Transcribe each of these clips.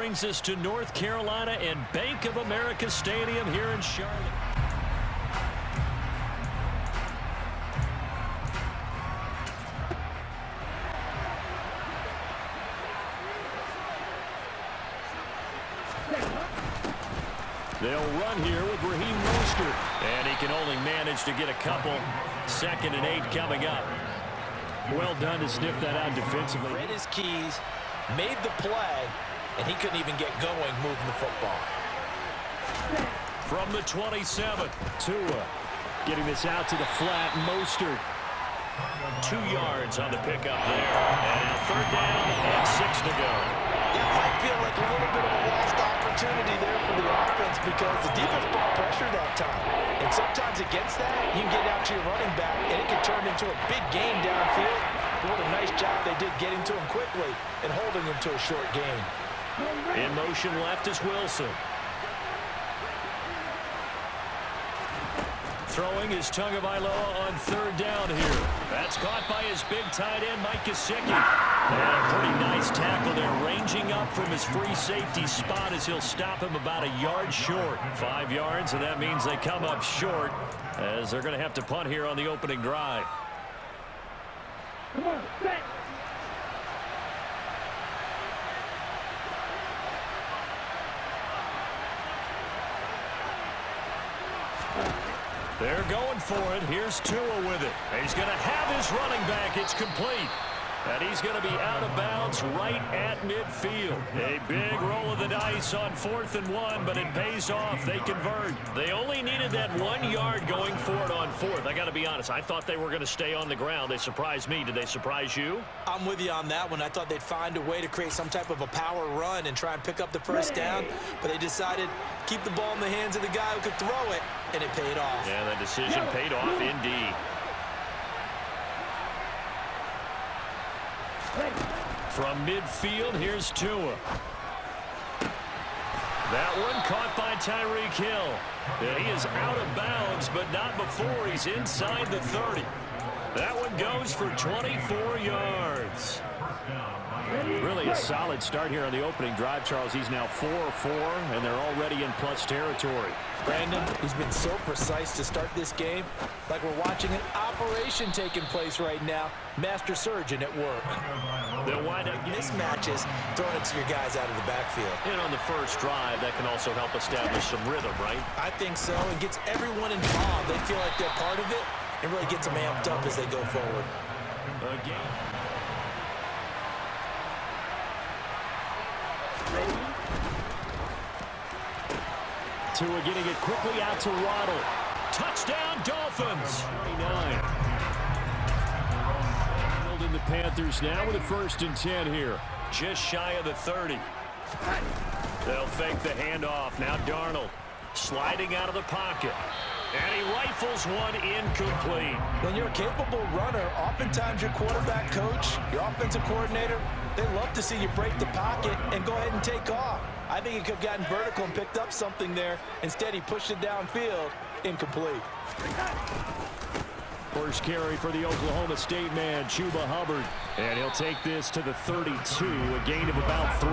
brings us to North Carolina and Bank of America Stadium here in Charlotte. They'll run here with Raheem Mostert, and he can only manage to get a couple. 2nd and 8 coming up. Well done to sniff that out defensively. Read his keys, made the play, and he couldn't even get going moving the football. From the 27, Tua getting this out to the flat. Mostert, 2 yards on the pickup there. And now 3rd down and 6 to go. That might feel like a little bit of a lost opportunity there for the offense because the defense brought pressure that time. And sometimes against that, you can get out to your running back, and it can turn into a big gain downfield. But what a nice job they did getting to him quickly and holding him to a short gain. In motion left is Wilson. Throwing is Tagovailoa on 3rd down here. That's caught by his big tight end, Mike Gesicki. And a pretty nice tackle there, ranging up from his free safety spot as he'll stop him about a yard short. 5 yards, and that means they come up short as they're going to have to punt here on the opening drive. Come on, set. They're going for it. Here's Tua with it. He's going to have his running back. It's complete. And he's going to be out of bounds right at midfield. A big roll of the dice on 4th and 1, but it pays off. They convert. They only needed that 1 yard going for it on 4th. I got to be honest. I thought they were going to stay on the ground. They surprised me. Did they surprise you? I'm with you on that one. I thought they'd find a way to create some type of a power run and try and pick up the first down, but they decided to keep the ball in the hands of the guy who could throw it, and it paid off. Yeah, that decision paid off indeed. From midfield, here's Tua. That one caught by Tyreek Hill. And he is out of bounds, but not before he's inside the 30. That one goes for 24 yards. Really a solid start here on the opening drive, Charles. He's now 4-4, and they're already in plus territory. Brandon, he's been so precise to start this game, like we're watching an operation taking place right now. Master surgeon at work. They'll wind up mismatches, throwing it to your guys out of the backfield. And on the first drive, that can also help establish some rhythm, right? I think so. It gets everyone involved. They feel like they're part of it, and really gets them amped up as they go forward. Again. Tua getting it quickly out to Waddle. Touchdown, Dolphins. 29. In the Panthers now with a 1st and 10 here. Just shy of the 30. They'll fake the handoff. Now Darnold sliding out of the pocket. And he rifles one incomplete. When you're a capable runner, oftentimes your quarterback coach, your offensive coordinator, they love to see you break the pocket and go ahead and take off. I think he could have gotten vertical and picked up something there. Instead, he pushed it downfield. Incomplete. First carry for the Oklahoma State man, Chuba Hubbard. And he'll take this to the 32, a gain of about 3.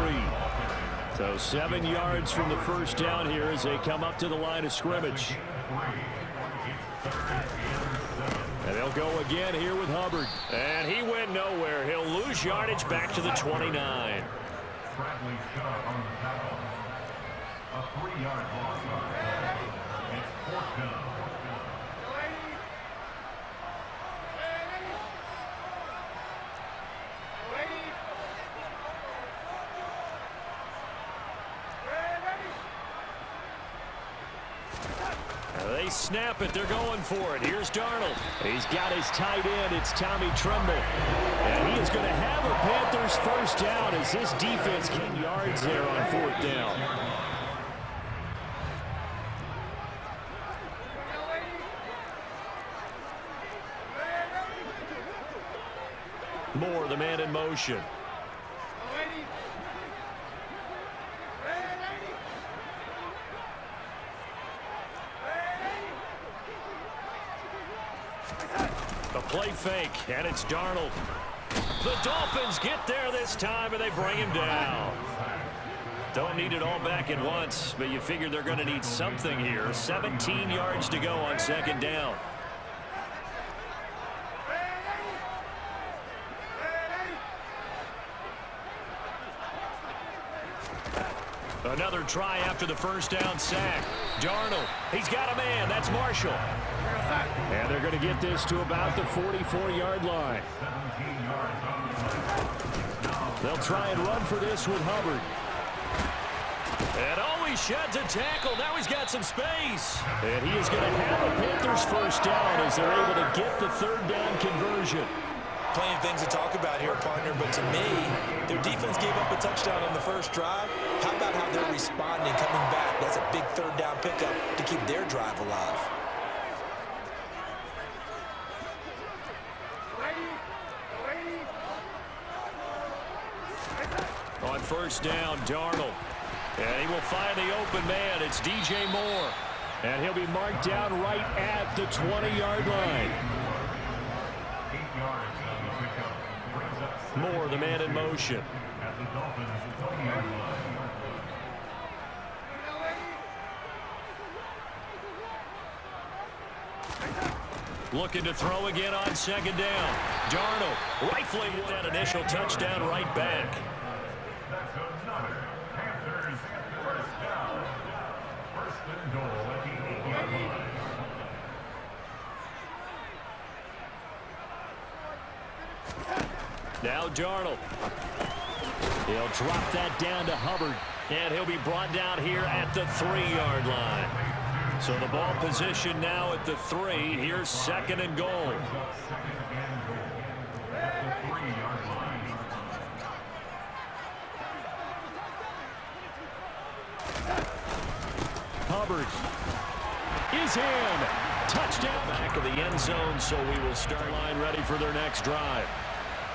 So 7 yards from the first down here as they come up to the line of scrimmage. And they'll go again here with Hubbard. And he went nowhere. He'll lose yardage back to the 29. A 3-yard loss. It's 4th down. They snap it. They're going for it. Here's Darnold. He's got his tight end. It's Tommy Tremble. And he is going to have a Panthers first down as this defense gained yards there on 4th down. Moore, the man in motion. The play fake, and it's Darnold. The Dolphins get there this time, and they bring him down. Don't need it all back at once, but you figure they're going to need something here. 17 yards to go on second down. Another try after the first down sack. Darnold, he's got a man. That's Marshall. And they're going to get this to about the 44-yard line. They'll try and run for this with Hubbard. And he sheds a tackle. Now he's got some space. And he is going to have a Panthers first down as they're able to get the third down conversion. Plenty of things to talk about here, partner, but to me, their defense gave up a touchdown on the first drive. How about how they're responding, coming back? That's a big third down pickup to keep their drive alive. On first down, Darnold. And he will find the open man. It's DJ Moore. And he'll be marked down right at the 20-yard line. Moore, the man in motion. At the Dolphins' 20-yard line. Looking to throw again on second down. Darnold rifling with that initial touchdown right back. That's another Panthers first down. First and goal at the 8-yard line. Now Darnold. He'll drop that down to Hubbard. And he'll be brought down here at the 3-yard line. So the ball position now at the 3. Here's second and goal. Second and goal at the 3-yard line. Hubbard is in. Touchdown. Back of the end zone, so we will start line ready for their next drive.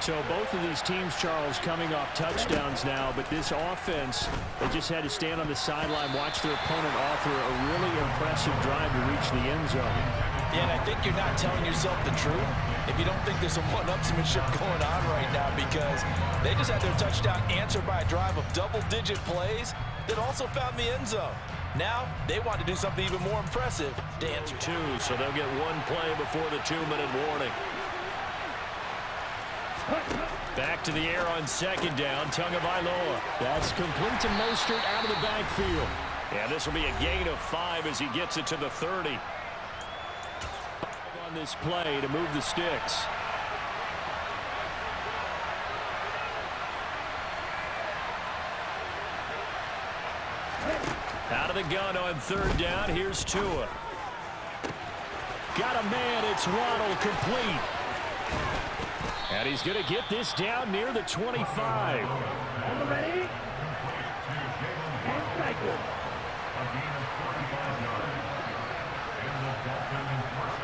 So both of these teams, Charles, coming off touchdowns now, but this offense, they just had to stand on the sideline, watch their opponent author a really impressive drive to reach the end zone. Yeah, and I think you're not telling yourself the truth if you don't think there's some one-upsmanship going on right now, because they just had their touchdown answered by a drive of double-digit plays that also found the end zone. Now, they want to do something even more impressive to answer. 2, so they'll get one play before the 2-minute warning. Back to the air on second down, Tagovailoa. That's complete to Mostert out of the backfield. Yeah, this will be a gain of 5 as he gets it to the 30. On this play to move the sticks. Out of the gun on third down, here's Tua. Got a man, it's Waddle, complete. And he's going to get this down near the 25. On the ready. And cycle. A gain of 45 yards. And the Dolphins first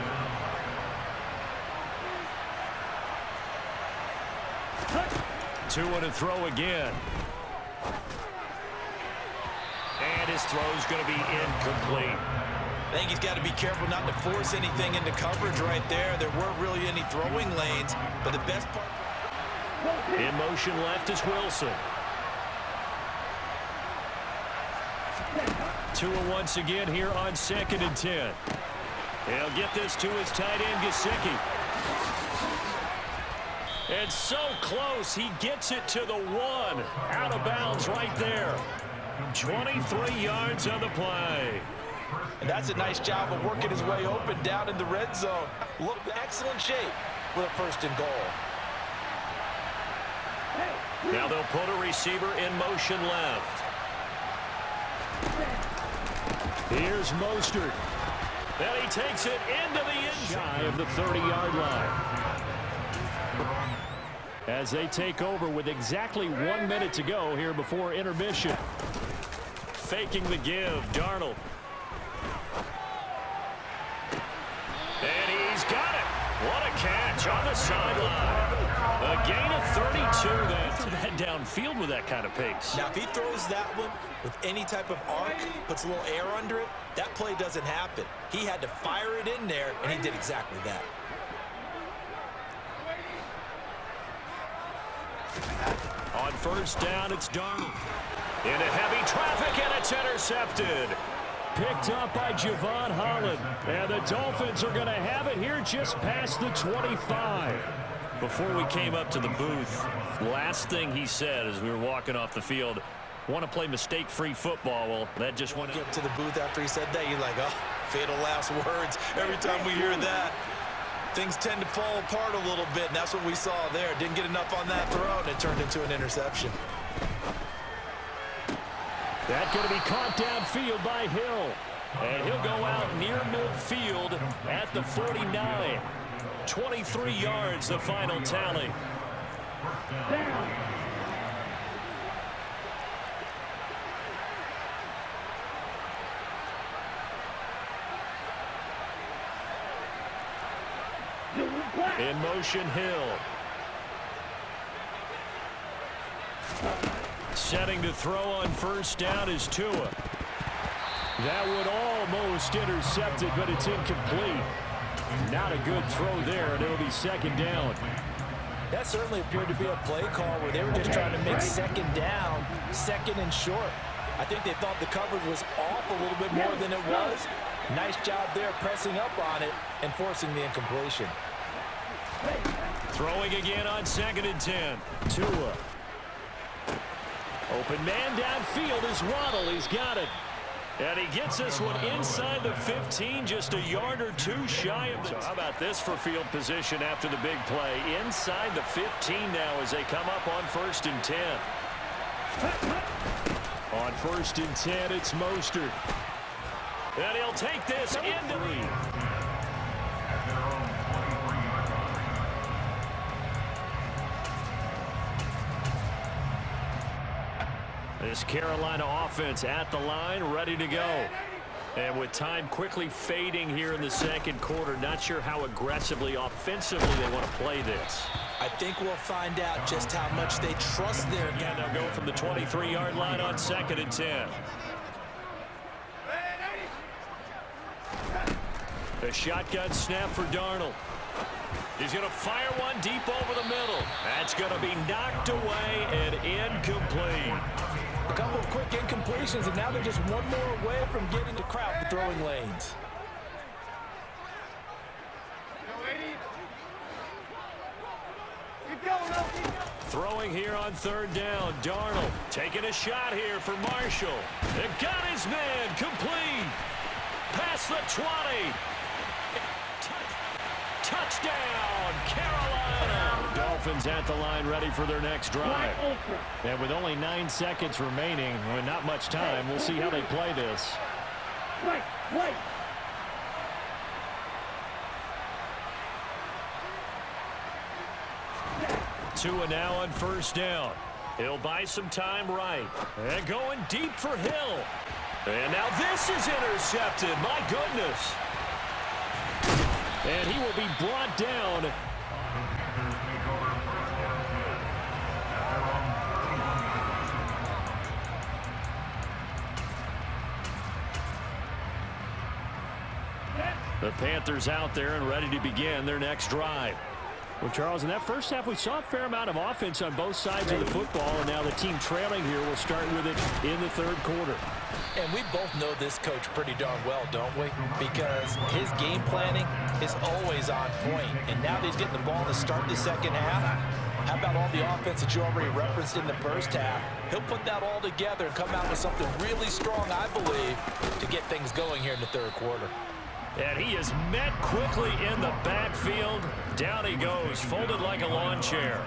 down. Tua to throw again. And his throw's going to be incomplete. I think he's got to be careful not to force anything into coverage right there. There weren't really any throwing lanes, but the best part... In motion left is Wilson. Tua once again here on second and 10. He'll get this to his tight end, Gesicki. And so close, he gets it to the 1. Out of bounds right there. 23 yards on the play. And that's a nice job of working his way open down in the red zone. Looked excellent shape with a first and goal. Now they'll put a receiver in motion left. Here's Mostert. And he takes it into the end shy of the 30-yard line. As they take over with exactly 1 minute to go here before intermission. Faking the give, Darnold. And he's got it. What a catch on the sideline. A gain of 32 then. Threw that downfield with that kind of pace. Now, if he throws that one with any type of arc, puts a little air under it, that play doesn't happen. He had to fire it in there, and he did exactly that. On first down, it's Darnold. Into heavy traffic, and it's intercepted. Picked up by Javon Holland. And the Dolphins are going to have it here just past the 25. Before we came up to the booth, last thing he said as we were walking off the field, want to play mistake-free football. Well, that just went up to the booth after he said that. You're like, oh, fatal last words. Every time we hear that, things tend to fall apart a little bit, and that's what we saw there. Didn't get enough on that throw, and it turned into an interception. That's going to be caught downfield by Hill. And he'll go out near midfield at the 49. 23 yards, the final tally. Down. In motion, Hill. Setting to throw on first down is Tua. That would almost intercept it, but it's incomplete. Not a good throw there, and it'll be second down. That certainly appeared to be a play call where they were just trying to make second down, second and short. I think they thought the coverage was off a little bit more than it was. Nice job there pressing up on it and forcing the incompletion. Throwing again on 2nd and 10. Tua. Open man downfield is Waddle. He's got it. And he gets this one inside the 15, just a yard or two shy of the... So how about this for field position after the big play? Inside the 15 now as they come up on 1st and 10. On 1st and 10, it's Mostert. And he'll take this into the... This Carolina offense at the line, ready to go. And with time quickly fading here in the second quarter, not sure how aggressively, offensively they want to play this. I think we'll find out just how much they trust their guy. And they'll go from the 23-yard line on 2nd and 10. A shotgun snap for Darnold. He's going to fire one deep over the middle. That's going to be knocked away and incomplete. A couple of quick incompletions, and now they're just one more away from getting to crowd the throwing lanes. Throwing here on 3rd down. Darnold taking a shot here for Marshall. They got his man complete. Past the 20. Touchdown, Carolina. Dolphins at the line, ready for their next drive. And with only 9 seconds remaining, with not much time, we'll see how they play this. Wait. Tua now on 1st down. He'll buy some time right. And going deep for Hill. And now this is intercepted. My goodness. And he will be brought down. The Panthers out there and ready to begin their next drive. Well, Charles, in that first half, we saw a fair amount of offense on both sides of the football, and now the team trailing here will start with it in the 3rd quarter. And we both know this coach pretty darn well, don't we? Because his game planning is always on point. And now that he's getting the ball to start the second half, how about all the offense that you already referenced in the first half? He'll put that all together and come out with something really strong, I believe, to get things going here in the 3rd quarter. And he is met quickly in the backfield. Down he goes, folded like a lawn chair.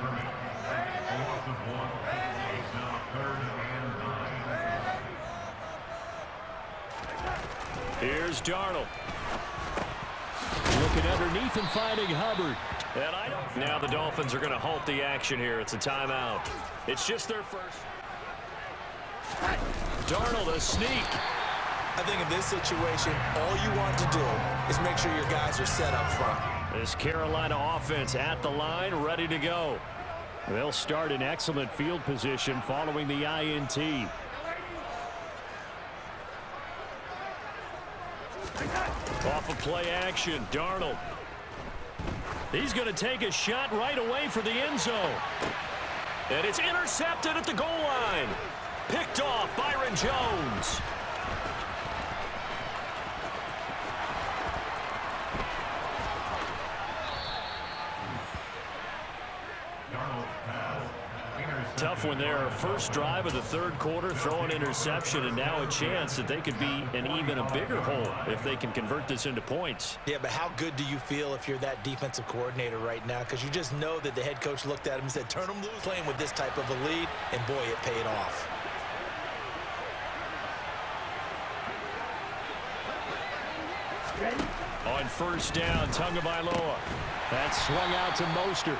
Here's Darnold. Looking underneath and finding Hubbard. And now the Dolphins are going to halt the action here. It's a timeout. It's just their first. Darnold, a sneak. I think in this situation, all you want to do is make sure your guys are set up front. This Carolina offense at the line, ready to go. They'll start in excellent field position following the INT. Off of play action, Darnold. He's going to take a shot right away for the end zone. And it's intercepted at the goal line. Picked off Byron Jones. Tough one there. First drive of the third quarter, throw an interception, and now a chance that they could be in even a bigger hole if they can convert this into points. Yeah, but how good do you feel if you're that defensive coordinator right now? Because you just know that the head coach looked at him and said, turn them loose, playing with this type of a lead, and boy, it paid off. On first down, Tagovailoa. That's swung out to Mostert.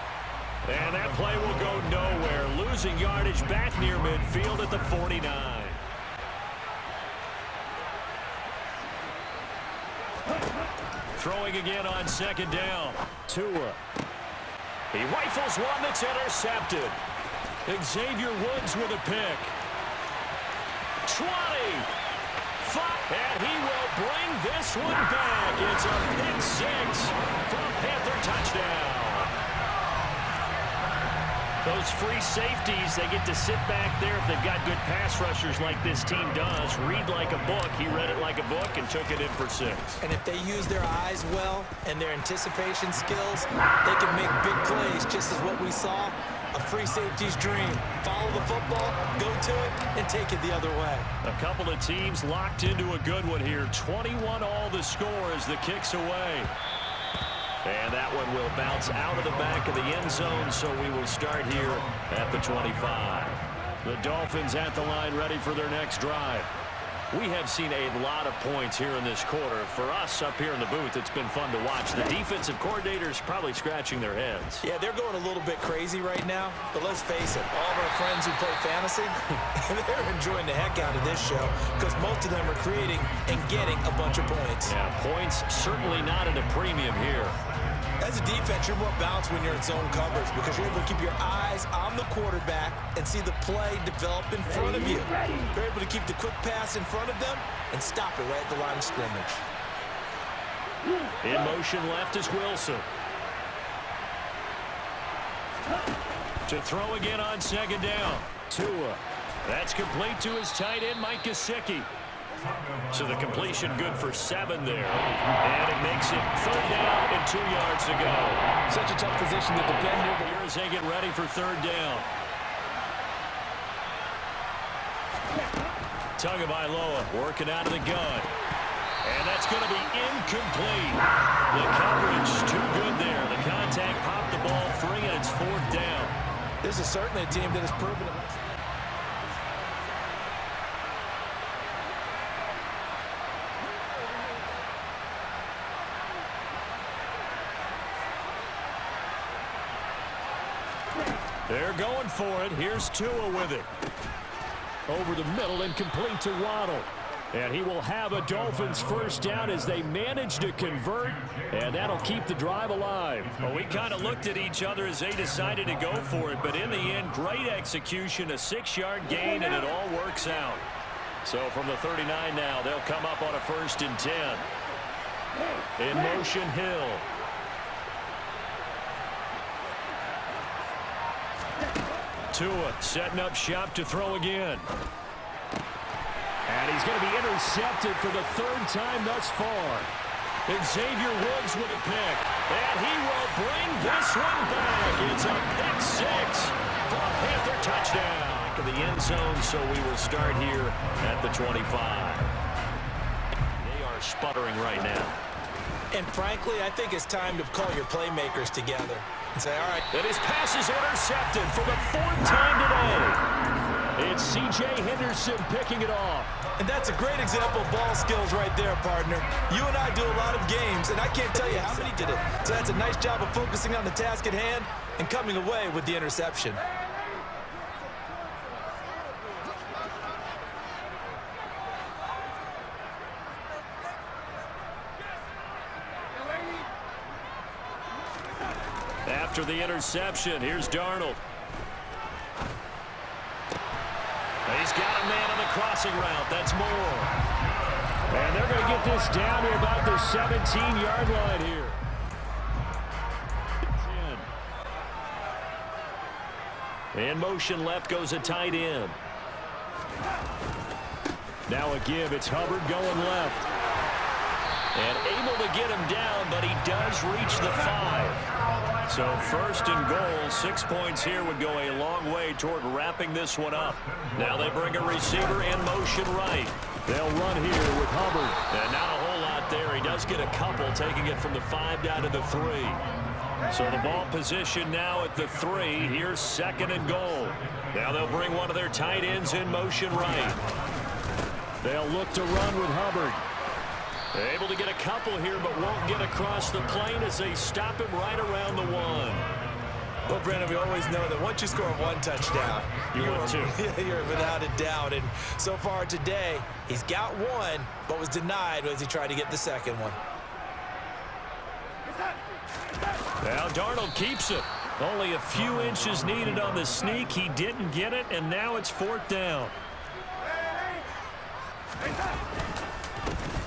And that play will go nowhere. Losing yardage back near midfield at the 49. Throwing again on second down. Tua. He rifles one that's intercepted. Xavier Woods with a pick. 20. 5. And he will bring this one back. It's a pick six for a Panther touchdown. Those free safeties, they get to sit back there if they've got good pass rushers like this team does. Read like a book. He read it like a book and took it in for 6. And if they use their eyes well and their anticipation skills, they can make big plays, just as what we saw. A free safety's dream. Follow the football, go to it, and take it the other way. A couple of teams locked into a good one here. 21 all the score as the kick's away. And that one will bounce out of the back of the end zone, so we will start here at the 25. The Dolphins at the line ready for their next drive. We have seen a lot of points here in this quarter. For us up here in the booth, it's been fun to watch. The defensive coordinators probably scratching their heads. Yeah, they're going a little bit crazy right now, but let's face it, all of our friends who play fantasy, they're enjoying the heck out of this show because most of them are creating and getting a bunch of points. Yeah, points certainly not at a premium here. As a defense, you're more balanced when you're in zone coverage because you're able to keep your eyes on the quarterback and see the play develop in front of you. You're able to keep the quick pass in front of them and stop it right at the line of scrimmage. In motion left is Wilson. To throw again on second down. Tua. That's complete to his tight end, Mike Gesicki. So the completion good for 7 there. And it makes it 3rd down and 2 yards to go. Such a tough position to defend here. Here as they get ready for 3rd down. Tagovailoa working out of the gun. And that's going to be incomplete. The coverage too good there. The contact popped the ball free, and it's 4th down. This is certainly a team that has proven it. They're going for it. Here's Tua with it. Over the middle and complete to Waddle. And he will have a Dolphins first down as they manage to convert, and that'll keep the drive alive. Well, we kind of looked at each other as they decided to go for it, but in the end, great execution, a 6-yard gain, and it all works out. So from the 39 now, they'll come up on a 1st and 10. In motion, Hill. Tua setting up shop to throw again. And he's going to be intercepted for the 3rd time thus far. Xavier Woods with a pick. And he will bring this one back. It's a pick 6 for a Panther touchdown. Back of the end zone, so we will start here at the 25. They are sputtering right now. And frankly, I think it's time to call your playmakers together and say, all right. And his pass is intercepted for the 4th time today. It's C.J. Henderson picking it off. And that's a great example of ball skills right there, partner. You and I do a lot of games, and I can't tell you how many did it. So that's a nice job of focusing on the task at hand and coming away with the interception. After the interception, here's Darnold. He's got a man on the crossing route. That's Moore. And they're going to get this down to about the 17-yard line here. 10. In motion left goes a tight end. Now a give. It's Hubbard going left. And able to get him down, but he does reach the 5. So first and goal, 6 points here would go a long way toward wrapping this one up. Now they bring a receiver in motion right. They'll run here with Hubbard. And not a whole lot there. He does get a couple, taking it from the 5 down to the 3. So the ball position now at the 3. Here's second and goal. Now they'll bring one of their tight ends in motion right. They'll look to run with Hubbard. Able to get a couple here, but won't get across the plane as they stop him right around the 1. Well, Brandon, we always know that once you score one touchdown, you're without a doubt. And so far today, he's got one, but was denied as he tried to get the second one. Now Darnold keeps it. Only a few inches needed on the sneak. He didn't get it, and now it's 4th down.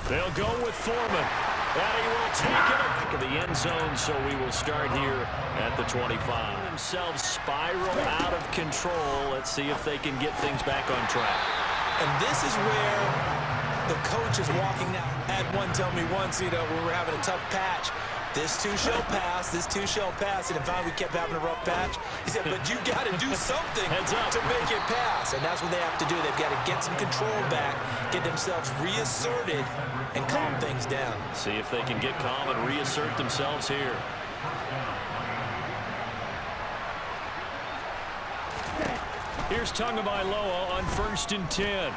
They'll go with Foreman. And he will take it back of the end zone, so we will start here at the 25. Themselves spiral out of control. Let's see if they can get things back on track. And this is where the coach is walking now. Had one tell me once, when we were having a tough patch, this too shall pass, this too shall pass. And finally we kept having a rough patch. He said, but you got to do something to make it pass. And that's what they have to do. They've got to get some control back, get themselves reasserted, and calm things down. See if they can get calm and reassert themselves here. Here's Tagovailoa on 1st and 10.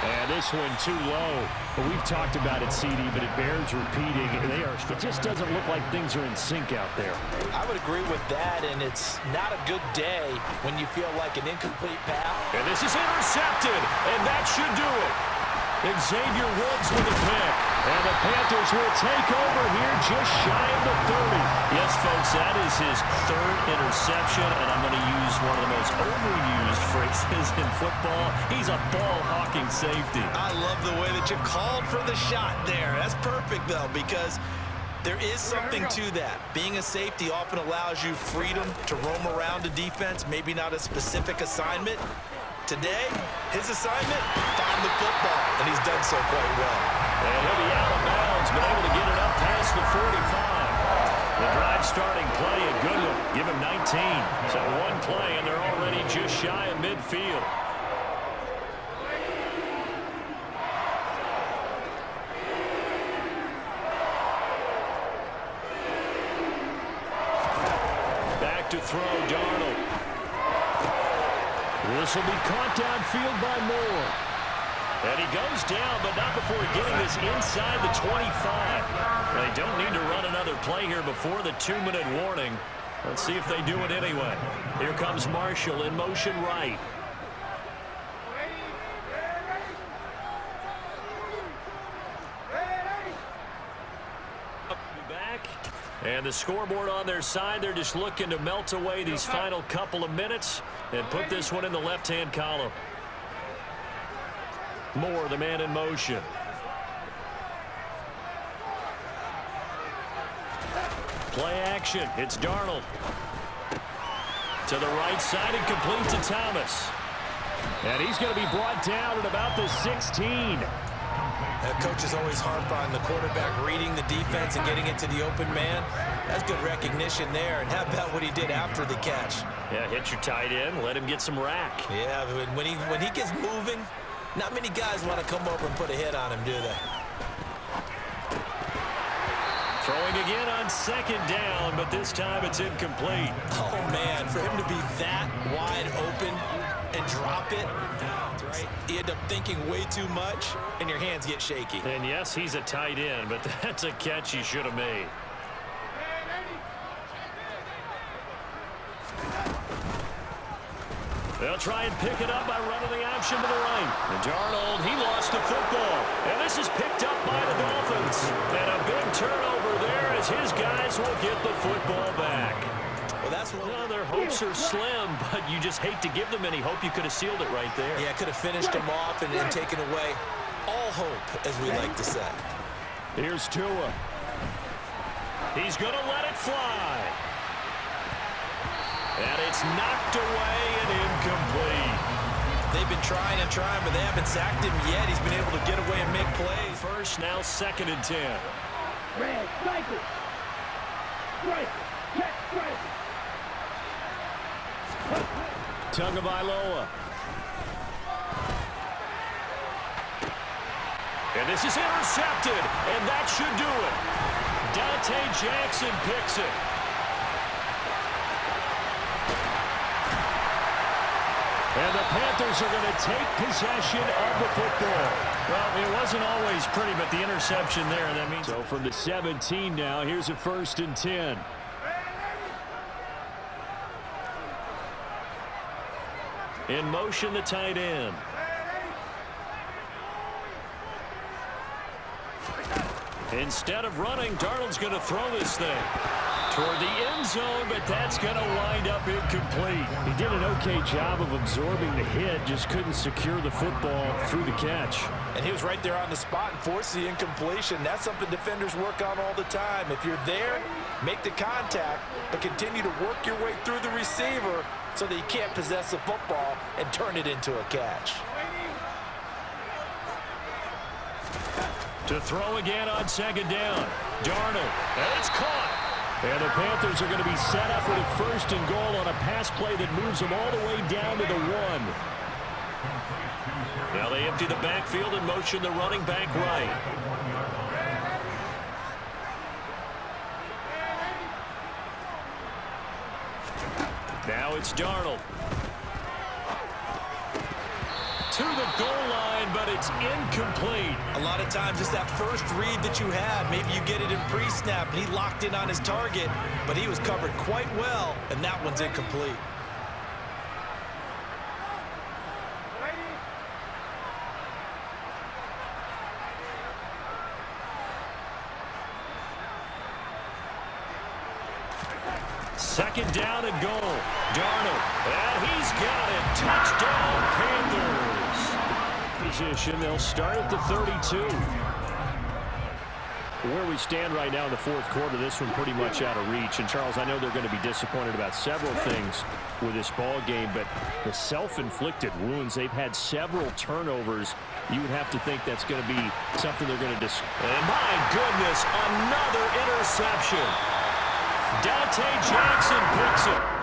And this one too low. But we've talked about it, CD, but it bears repeating. It just doesn't look like things are in sync out there. I would agree with that, and it's not a good day when you feel like an incomplete pass. And this is intercepted, and that should do it. Xavier Woods with a pick. And the Panthers will take over here just shy of the 30. Yes, folks, that is his 3rd interception, and I'm going to use one of the most overused phrases in football. He's a ball-hawking safety. I love the way that you called for the shot there. That's perfect, though, because there is something to that. Being a safety often allows you freedom to roam around a defense, maybe not a specific assignment. Today, his assignment, find the football, and he's done so quite well. And he'll be out of bounds, but able to get it up past the 45. The drive starting play, a good one. Give him 19. So one play, and they're already just shy of midfield. Back to throw, Darnold. This will be caught downfield by Moore. And he goes down, but not before getting this inside the 25. They don't need to run another play here before the 2-minute warning. Let's see if they do it anyway. Here comes Marshall in motion right. Back. And the scoreboard on their side, they're just looking to melt away these final couple of minutes and put this one in the left-hand column. Moore, the man in motion. Play action. It's Darnold. To the right side and complete to Thomas. And he's going to be brought down at about the 16. Coaches always harp on the quarterback reading the defense and getting it to the open man. That's good recognition there. And how about what he did after the catch? Yeah, hit your tight end, let him get some rack. Yeah, when he gets moving, not many guys want to come over and put a hit on him, do they? Throwing again on 2nd down, but this time it's incomplete. Oh, man, for him to be that wide open and drop it, right? You end up thinking way too much, and your hands get shaky. And yes, he's a tight end, but that's a catch he should have made. They'll try and pick it up by running the option to the right. And Darnold, he lost the football. And this is picked up by the Dolphins. And a big turnover there as his guys will get the football back. Well, that's what their hopes are slim, but you just hate to give them any hope. You could have sealed it right there. Yeah, could have finished them off and taken away all hope, as we like to say. Here's Tua. He's going to let it fly. And it's knocked away and incomplete. They've been trying and trying, but they haven't sacked him yet. He's been able to get away and make plays. First, now 2nd and 10. Red, strike it. Strike. Check, strike. Tagovailoa. And this is intercepted, and that should do it. Dante Jackson picks it. And the Panthers are going to take possession of the football. Well, it wasn't always pretty, but the interception there, that means... So from the 17 now, here's a 1st and 10. In motion, the tight end. Instead of running, Darnold's going to throw this thing toward the end zone, but that's going to wind up incomplete. He did an okay job of absorbing the hit, just couldn't secure the football through the catch. And he was right there on the spot and forced the incompletion. That's something defenders work on all the time. If you're there, make the contact, but continue to work your way through the receiver so that you can't possess the football and turn it into a catch. To throw again on 2nd down. Darnold, and it's caught. And the Panthers are going to be set up with a 1st and goal on a pass play that moves them all the way down to the 1. Now they empty the backfield and motion the running back right. Now it's Darnold. To the goal line, but it's incomplete. A lot of times it's that first read that you have. Maybe you get it in pre-snap, and he locked in on his target, but he was covered quite well, and that one's incomplete. Second down and goal. Darnold, and he's got it. Touchdown, Panthers. Position, they'll start at the 32. Where we stand right now in the 4th quarter, this one pretty much out of reach. And, Charles, I know they're going to be disappointed about several things with this ball game, but the self-inflicted wounds, they've had several turnovers. You would have to think that's going to be something they're going to And, my goodness, another interception. Dante Jackson picks it.